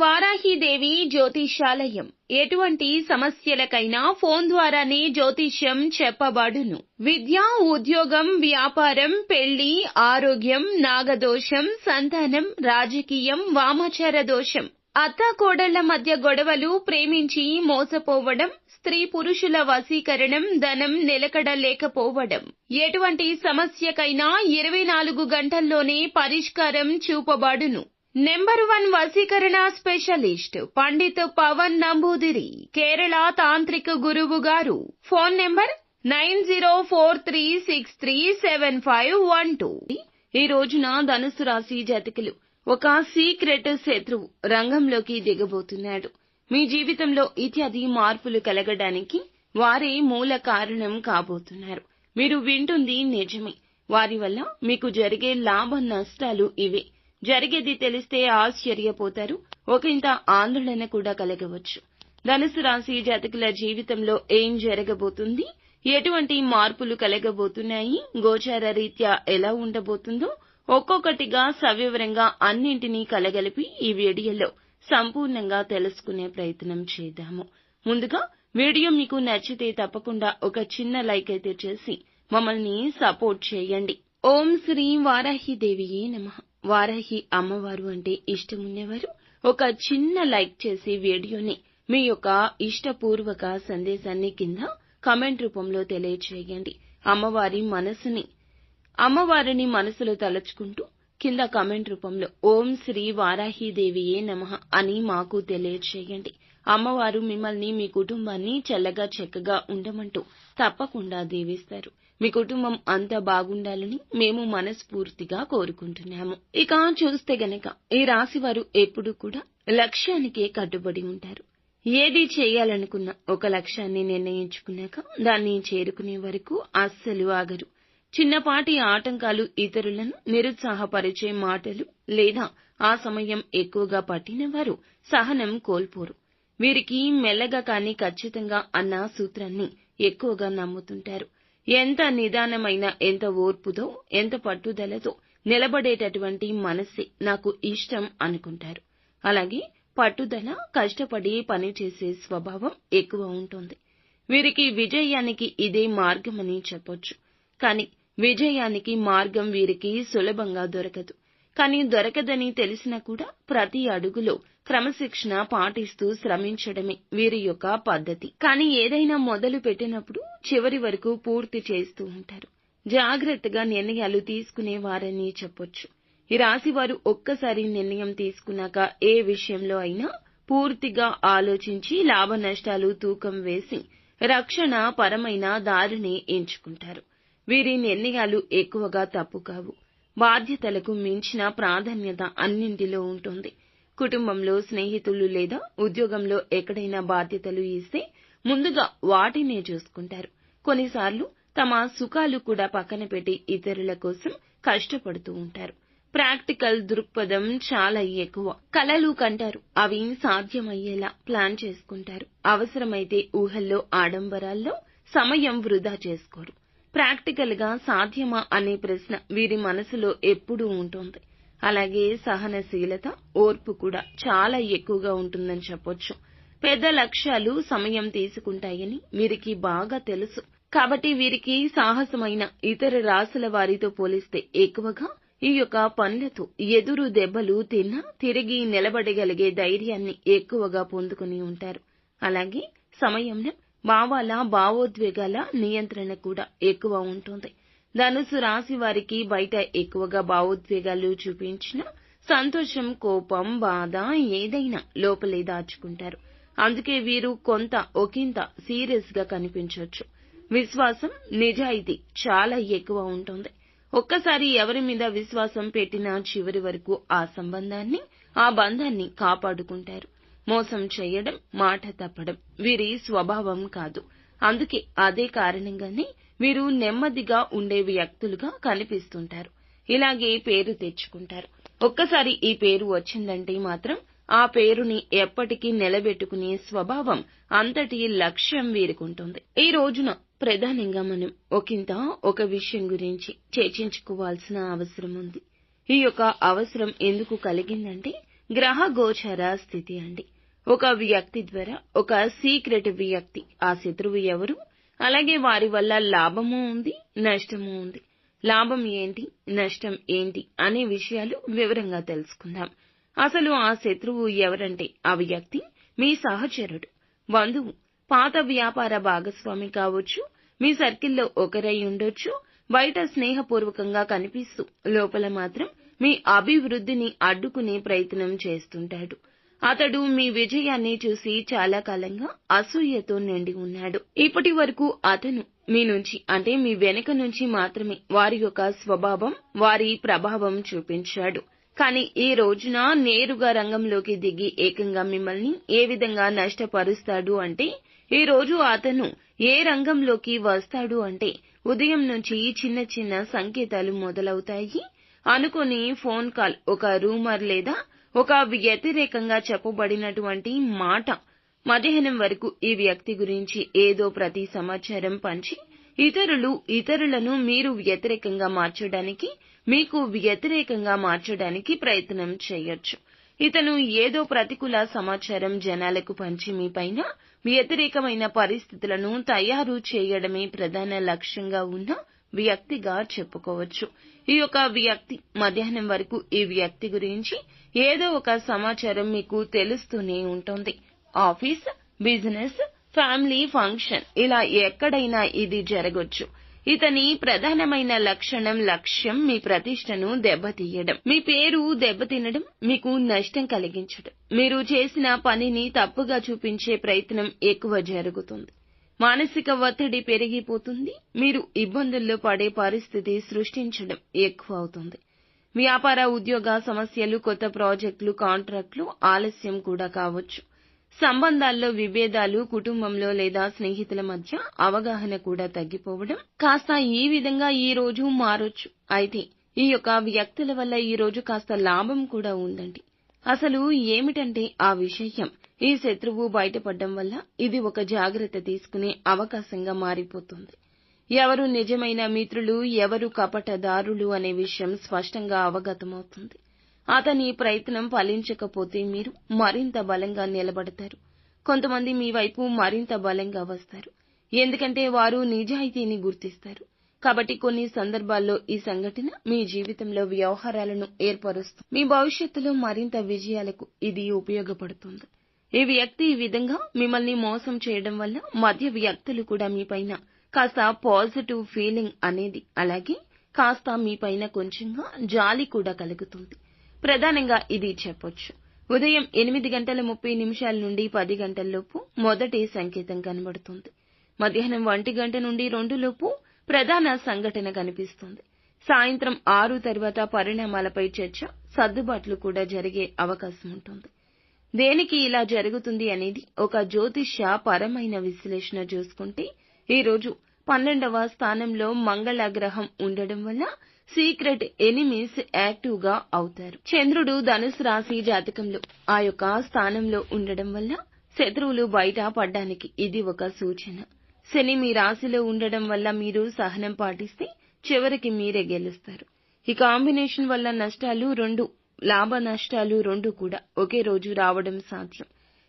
వారాహిదేవి జ్యోతిష్యాలయం ఎటువంటి సమస్యలకైనా ఫోన్ ద్వారానే జ్యోతిష్యం చెప్పబడును. విద్య, ఉద్యోగం, వ్యాపారం, పెళ్లి, ఆరోగ్యం, నాగదోషం, సంతానం, రాజకీయం, వామాచార దోషం, అత్తాకోడళ్ల మధ్య గొడవలు, ప్రేమించి మోసపోవడం, స్త్రీ పురుషుల వశీకరణం, ధనం నిలకడ లేకపోవడం, ఎటువంటి సమస్యకైనా 24 గంటల్లోనే పరిష్కారం చూపబడును. నెంబర్ 1 వశీకరణ స్పెషలిస్ట్ పండిత్ పవన్ నంబూదిరి, కేరళ తాంత్రిక గురువు గారు. Phone number 9043637512. ఈ రోజున ధనుసు రాశి జాతకులు, ఒక సీక్రెట్ శత్రువు రంగంలోకి దిగబోతున్నాడు. మీ జీవితంలో ఇత్యాది మార్పులు కలగడానికి వారే మూల కారణం కాబోతున్నారు. మీరు వింటుంది నిజమే. వారి వల్ల మీకు జరిగే లాభ నష్టాలు ఇవే. జరిగేది తెలిస్తే ఆశ్చర్యపోతారు. ఒకంత ఆందోళన కూడా కలగవచ్చు. ధనుసు రాశి జాతకుల జీవితంలో ఏం జరగబోతుంది, ఎటువంటి మార్పులు కలగబోతున్నాయి, గోచార రీత్యా ఎలా ఉండబోతుందో ఒక్కొక్కటిగా సవివరంగా అన్నింటినీ కలగలిపి ఈ వీడియోలో సంపూర్ణంగా తెలుసుకునే ప్రయత్నం చేద్దాము. ముందుగా వీడియో మీకు నచ్చితే తప్పకుండా ఒక చిన్న లైక్ అయితే చేసి మమ్మల్ని సపోర్ట్ చేయండి. ఓం శ్రీ వారాహిదేవియే నమః. వారాహి అమ్మవారు అంటే ఇష్టమున్నవారు ఒక చిన్న లైక్ చేసి వీడియోని మీ యొక్క ఇష్టపూర్వక సందేశాన్ని కింద కామెంట్ రూపంలో తెలియచేయండి. అమ్మవారిని మనసులో తలుచుకుంటూ కింద కామెంట్ రూపంలో ఓం శ్రీ వారాహిదేవియే నమః అని మాకు తెలియచేయండి. అమ్మవారు మిమ్మల్ని, మీ కుటుంబాన్ని చల్లగా చక్కగా ఉండమంటూ తప్పకుండా దీవిస్తారు. మీ కుటుంబం అంతా బాగుండాలని మేము మనస్ఫూర్తిగా కోరుకుంటున్నాము. ఇక చూస్తే గనక ఈ రాశి వారు ఎప్పుడూ కూడా లక్ష్యానికే కట్టుబడి ఉంటారు. ఏది చేయాలనుకున్నా ఒక లక్ష్యాన్ని నిర్ణయించుకున్నాక దాన్ని చేరుకునే వరకు అస్సలు ఆగరు. చిన్నపాటి ఆటంకాలు, ఇతరులను నిరుత్సాహపరిచే మాటలు లేదా ఆ సమయం ఎక్కువగా పట్టిన వారు సహనం కోల్పోరు. వీరికి మెల్లగా కానీ ఖచ్చితంగా అన్న సూత్రాన్ని ఎక్కువగా నమ్ముతుంటారు. ఎంత నిదానమైన, ఎంత ఓర్పుతో, ఎంత పట్టుదలతో నిలబడేటటువంటి మనస్సే నాకు ఇష్టం అనుకుంటారు. అలాగే పట్టుదల, కష్టపడి పనిచేసే స్వభావం ఎక్కువ ఉంటుంది. వీరికి విజయానికి ఇదే మార్గమని చెప్పొచ్చు. కానీ విజయానికి మార్గం వీరికి సులభంగా దొరకదు. కానీ దొరకదని తెలిసినా కూడా ప్రతి అడుగులో క్రమశిక్షణ పాటిస్తూ శ్రమించడమే వీరి యొక్క పద్ధతి. కానీ ఏదైనా మొదలు పెట్టినప్పుడు చివరి వరకు పూర్తి చేస్తూ ఉంటారు. జాగ్రత్తగా నిర్ణయాలు తీసుకునేవారని చెప్పొచ్చు. ఈ రాశి వారు ఒక్కసారి నిర్ణయం తీసుకున్నాక ఏ విషయంలో అయినా పూర్తిగా ఆలోచించి లాభ నష్టాలు తూకం వేసి రక్షణ పరమైన దారిని ఎంచుకుంటారు. వీరి నిర్ణయాలు ఎక్కువగా తప్పు కావు. బాధ్యతలకు మించిన ప్రాధాన్యత అన్నింటిలో ఉంటుంది. కుటుంబంలో, స్నేహితులు లేదా ఉద్యోగంలో ఎక్కడైనా బాధ్యతలు ఇస్తే ముందుగా వాటినే చూసుకుంటారు. కొన్నిసార్లు తమ సుఖాలు కూడా పక్కన పెట్టి ఇతరుల కోసం కష్టపడుతూ ఉంటారు. ప్రాక్టికల్ దృక్పథం చాలా ఎక్కువ. కలలు కంటారు, అవి సాధ్యమయ్యేలా ప్లాన్ చేసుకుంటారు. అవసరమైతే ఊహల్లో, ఆడంబరాల్లో సమయం వృధా చేసుకోరు. ప్రాక్టికల్ గా సాధ్యమా అనే ప్రశ్న వీరి మనసులో ఎప్పుడూ ఉంటుంది. అలాగే సహనశీలత, ఓర్పు కూడా చాలా ఎక్కువగా ఉంటుందని చెప్పొచ్చు. పెద్ద లక్ష్యాలు సమయం తీసుకుంటాయని వీరికి బాగా తెలుసు. కాబట్టి వీరికి సాహసమైన ఇతర రాశుల వారితో పోలిస్తే ఎక్కువగా ఈ యొక్క పనులతో ఎదురు దెబ్బలు తిన్నా తిరిగి నిలబడగలిగే ధైర్యాన్ని ఎక్కువగా పొందుకుని ఉంటారు. అలాగే సమయంలో భావోద్వేగాల నియంత్రణ కూడా ఎక్కువ ఉంటుంది. ధనుసు రాశి వారికి బయట ఎక్కువగా భావోద్వేగాలు చూపించిన సంతోషం, కోపం, బాధ ఏదైనా లోపలే దాచుకుంటారు. అందుకే వీరు ఒకంత సీరియస్ గా కనిపించొచ్చు. విశ్వాసం, నిజాయితీ చాలా ఎక్కువ ఉంటుంది. ఒక్కసారి ఎవరి మీద విశ్వాసం పెట్టినా చివరి వరకు ఆ బంధాన్ని కాపాడుకుంటారు. మోసం చేయడం, మాట తప్పడం వీరి స్వభావం కాదు. అందుకే అదే కారణంగానే వీరు నెమ్మదిగా ఉండే వ్యక్తులుగా కనిపిస్తుంటారు. ఇలాగే పేరు తెచ్చుకుంటారు. ఒక్కసారి ఈ పేరు వచ్చిందంటే మాత్రం ఆ పేరుని ఎప్పటికీ నిలబెట్టుకునే స్వభావం, అంతటి లక్ష్యం వీరికుంటుంది. ఈ రోజున ప్రధానంగా మనం ఒక విషయం గురించి చర్చించుకోవాల్సిన అవసరం ఉంది. ఈ యొక్క అవసరం ఎందుకు కలిగిందంటే గ్రహ గోచర స్థితి అండి. ఒక వ్యక్తి ద్వారా ఒక సీక్రెట్ వ్యక్తి, ఆ శత్రువు ఎవరు, అలాగే వారి వల్ల లాభము ఉంది, నష్టము ఉంది. లాభం ఏంటి, నష్టం ఏంటి అనే విషయాలు వివరంగా తెలుసుకుందాం. అసలు ఆ శత్రువు ఎవరంటే ఆ వ్యక్తి మీ సహచరుడు, బంధువు, పాత వ్యాపార భాగస్వామి కావచ్చు, మీ సర్కిల్లో ఒకరై ఉండొచ్చు. బయట స్నేహపూర్వకంగా కనిపిస్తూ లోపల మాత్రం మీ అభివృద్ధిని అడ్డుకునే ప్రయత్నం చేస్తుంటాడు. అతడు మీ విజయాన్ని చూసి చాలా కాలంగా అసూయతో నిండి ఉన్నాడు. ఇప్పటి వరకు అతను మీ నుంచి అంటే మీ వెనుక నుంచి మాత్రమే వారి యొక్క స్వభావం, వారి ప్రభావం చూపించాడు. కానీ ఈ రోజున నేరుగా రంగంలోకి దిగి ఏకంగా మిమ్మల్ని ఏ విధంగా నష్టపరుస్తాడు అంటే, ఈ రోజు అతను ఏ రంగంలోకి వస్తాడు అంటే, ఉదయం నుంచి చిన్న చిన్న సంకేతాలు మొదలవుతాయి. అనుకోని ఫోన్ కాల్, ఒక రూమర్ లేదా ఒక వ్యతిరేకంగా చెప్పబడినటువంటి మాట, మధ్యాహ్నం వరకు ఈ వ్యక్తి గురించి ఏదో ప్రతి సమాచారం పంచి ఇతరులను మీరు వ్యతిరేకంగా మార్చడానికి, మీకు వ్యతిరేకంగా మార్చడానికి ప్రయత్నం చేయొచ్చు. ఇతను ఏదో ప్రతికూల సమాచారం జనాలకు పంచి మీపైన వ్యతిరేకమైన పరిస్థితులను తయారు చేయడమే ప్రధాన లక్ష్యంగా ఉన్న వ్యక్తిగా చెప్పుకోవచ్చు. ఈ యొక్క వ్యక్తి మధ్యాహ్నం వరకు ఈ వ్యక్తి గురించి ఏదో ఒక సమాచారం మీకు తెలుస్తూనే ఉంటుంది. ఆఫీస్, బిజినెస్, ఫ్యామిలీ ఫంక్షన్, ఇలా ఎక్కడైనా ఇది జరగొచ్చు. ఇతని ప్రధానమైన లక్ష్యం మీ ప్రతిష్టను దెబ్బతీయడం, మీ పేరు దెబ్బతినడం, మీకు నష్టం కలిగించడం. మీరు చేసిన పనిని తప్పుగా చూపించే ప్రయత్నం ఎక్కువ జరుగుతుంది. మానసిక ఒత్తిడి పెరిగిపోతుంది. మీరు ఇబ్బందుల్లో పడే పరిస్థితి సృష్టించడం ఎక్కువ అవుతుంది. వ్యాపార, ఉద్యోగ సమస్యలు, కొత్త ప్రాజెక్టులు, కాంట్రాక్టులు ఆలస్యం కూడా కావచ్చు. సంబంధాల్లో విభేదాలు, కుటుంబంలో లేదా స్నేహితుల మధ్య అవగాహన కూడా తగ్గిపోవడం కాస్త ఈ విధంగా ఈ రోజు మారొచ్చు. అయితే ఈ యొక్క వ్యక్తుల వల్ల ఈ రోజు కాస్త లాభం కూడా ఉందండి. అసలు ఏమిటంటే ఆ విషయం, ఈ శత్రువు బయటపడడం వల్ల ఇది ఒక జాగ్రత్త తీసుకునే అవకాశంగా మారిపోతుంది. ఎవరు నిజమైన మిత్రులు, ఎవరు కపటదారులు అనే విషయం స్పష్టంగా అవగతమవుతుంది. అతని ప్రయత్నం ఫలించకపోతే మీరు మరింత బలంగా నిలబడతారు. కొంతమంది మీ వైపు మరింత బలంగా వస్తారు. ఎందుకంటే వారు నిజాయితీని గుర్తిస్తారు. కాబట్టి కొన్ని సందర్భాల్లో ఈ సంఘటన మీ జీవితంలో వ్యవహారాలను ఏర్పరుస్తుంది. మీ భవిష్యత్తులో మరింత విజయాలకు ఇది ఉపయోగపడుతుంది. ఈ వ్యక్తి ఈ విధంగా మిమ్మల్ని మోసం చేయడం వల్ల మధ్య వ్యక్తులు కూడా మీపైన కాస్త పాజిటివ్ ఫీలింగ్ అనేది, అలాగే కాస్త మీపైన కొంచెంగా జాలి కూడా కలుగుతుంది. ప్రధానంగా ఇది చెప్పొచ్చు. ఉదయం 8:30 నుండి 10 గంటలలోపు మొదటి సంకేతం కనబడుతుంది. మధ్యాహ్నం 1 గంట నుండి 2 లోపు ప్రధాన సంఘటన కనిపిస్తుంది. సాయంత్రం 6 తర్వాత పరిణామాలపై చర్చ, సర్దుబాట్లు కూడా జరిగే అవకాశం ఉంటుంది. దేనికి ఇలా జరుగుతుంది అనేది ఒక జ్యోతిష్య పరమైన విశ్లేషణ చూసుకుంటే, ఈ రోజు 12వ స్థానంలో మంగళ గ్రహం ఉండడం వల్ల సీక్రెట్ ఎనిమీస్ యాక్టివ్ గా అవుతారు. చంద్రుడు ధనుసు రాశి జాతకంలో ఆ యొక్క స్థానంలో ఉండడం వల్ల శత్రువులు బయట పడ్డానికి ఇది ఒక సూచన. శని మీ రాశిలో ఉండడం వల్ల మీరు సహనం పాటిస్తే చివరికి మీరే గెలుస్తారు. ఈ కాంబినేషన్ వల్ల నష్టాలు 2, లాభ నష్టాలు 2 కూడా ఒకే రోజు రావడం సాధ్యం.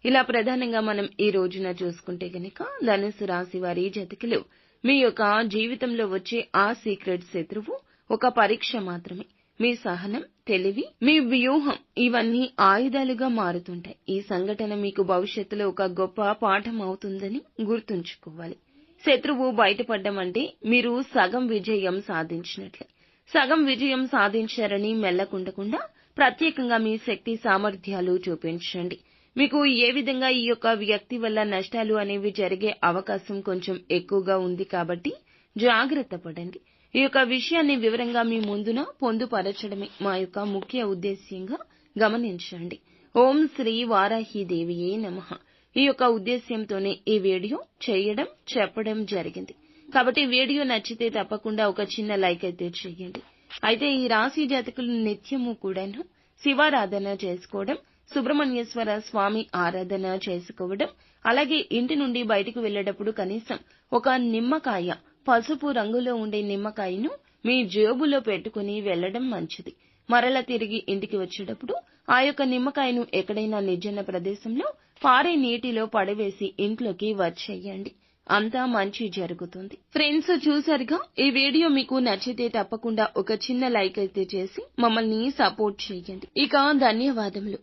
ఇలా ప్రధానంగా మనం ఈ రోజున చూసుకుంటే గనక ధనుసు రాశి వారి జాతకులు మీ యొక్క జీవితంలో వచ్చే ఆ సీక్రెట్ శత్రువు ఒక పరీక్ష మాత్రమే. మీ సహనం, తెలివి, మీ వ్యూహం ఇవన్నీ ఆయుధాలుగా మారుతుంటాయి. ఈ సంఘటన మీకు భవిష్యత్తులో ఒక గొప్ప పాఠం అవుతుందని గుర్తుంచుకోవాలి. శత్రువు బయటపడ్డం అంటే మీరు సగం విజయం సాధించినట్లే. సగం విజయం సాధించారని మెల్లకుండకుండా ప్రత్యేకంగా మీ శక్తి సామర్థ్యాలు చూపించండి. మీకు ఏ విధంగా ఈ యొక్క వ్యక్తి వల్ల నష్టాలు అనేవి జరిగే అవకాశం కొంచెం ఎక్కువగా ఉంది కాబట్టి జాగ్రత్త పడండి. ఈ యొక్క విషయాన్ని వివరంగా మీ ముందున పొందుపరచడమే మా యొక్క ముఖ్య ఉద్దేశ్యంగా గమనించండి. ఓం శ్రీ వారాహీదేవియే నమః. ఈ యొక్క ఉద్దేశ్యంతోనే ఈ వీడియో చేయడం, చెప్పడం జరిగింది. కాబట్టి వీడియో నచ్చితే తప్పకుండా ఒక చిన్న లైక్ అయితే చేయండి. అయితే ఈ రాశి జాతకులు నిత్యము కూడాను శివారాధన చేసుకోవడం, సుబ్రహ్మణ్యేశ్వర స్వామి ఆరాధన చేసుకోవడం, అలాగే ఇంటి నుండి బయటకు వెళ్లేటప్పుడు కనీసం ఒక నిమ్మకాయ, పసుపు రంగులో ఉండే నిమ్మకాయను మీ జేబులో పెట్టుకుని వెళ్లడం మంచిది. మరలా తిరిగి ఇంటికి వచ్చేటప్పుడు ఆ యొక్క నిమ్మకాయను ఎక్కడైనా నిర్జన ప్రదేశంలో పారే నీటిలో పడవేసి ఇంట్లోకి వచ్చేయండి. అంతా మంచి జరుగుతుంది. ఫ్రెండ్స్, చూసారుగా, ఈ వీడియో మీకు నచ్చితే తప్పకుండా ఒక చిన్న లైక్ అయితే చేసి మమ్మల్ని సపోర్ట్ చేయండి. ఇక ధన్యవాదములు.